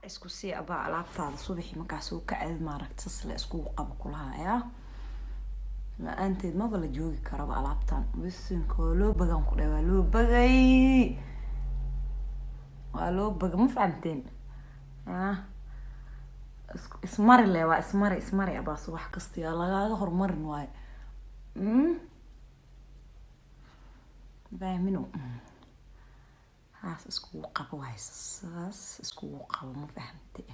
isku sii abaa alaabtaada subaxii markaas uu ka cad maaragtay sasle isku qabo kulaha ya la anteed ma bala joogi karaba alaabtan bisinko loo bagan ku dhawa loo bagay waa loo baga ma fahamteen ismari le waa ismari abaa subax kasta lagaaga hormarin waay fahmino haas isku qabo waay saas isku qabo ma fahamtay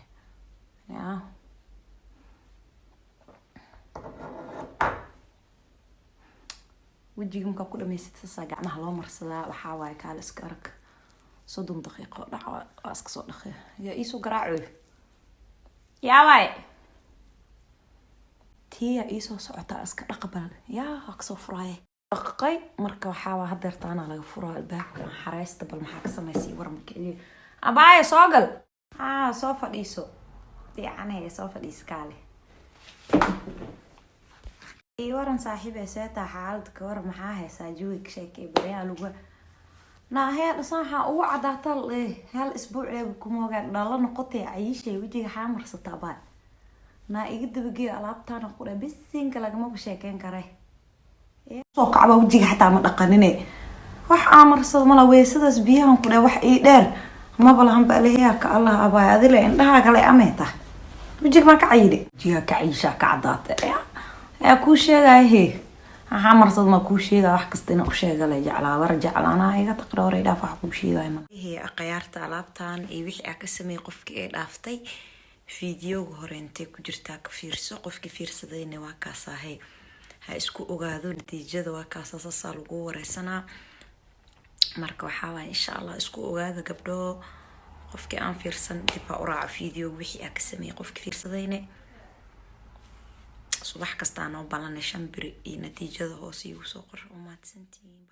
ya wajiga markaa ku dhamaysid sasa gacmaha loo marsadaa waxaa waaye kaala iska arag 30 daqiiqo dhac waa iska soo dhaqay yaa iisoo garaacoy yaa waay tiya iisoo socotaa iska dhaqbal yaa kasoo furaaye dhaqay marka waxaa waa hadeertaana laga furaa albaabka xareysta bal maxaa ka samaysay war markii abaaye soo gal soo fadhiiso fiicanay soo fadhiis kaale waran saaxiibay seeta xaalad ka war maxaa haysaa jawiga sheekay bariyaa lagu naaheed saxa ugu cadaata hal isbuuc ee kuma ogaan dhalo noqotay ayishay wajiga xamarsataa baa na iga dabagay alaabtaan ku dhaw bisinka lagama ku sheekeen kare soo kacba wajiga xataa ma dhaqanine wax amarsad mala weesadaas biyahan ku dhaw wax ii dheer ma balahan baleeyaa ka Allah abaa adile indhaha kale ameeta wajiga ma ka cayide jiga ka ciisha ka cadaata ku sheegay marsad ma ku sheega wax kasta inuu sheegay jaclaa war jaclaana iga taqroorey dhaaf wax ku sheegay ma aqayaarta alaabtaan iyo wixii ka sameey qofkii ay dhaaftay fiidiyowga hore intee ku jirtaa ka fiirso qofkii fiirsadayna waa kaasahay ha isku ogaado natiijada waa kaasasa lagu wareysanaa marka waxa waa insha Allah isku ogaada gabdho qofkii aan fiirsan dib u raac fiidiyowga wixii ka sameey qofkii fiirsadayna subax kasta aan oo balan 5 biri iyo natiijada hoos igu soo qor oo maadsantiin.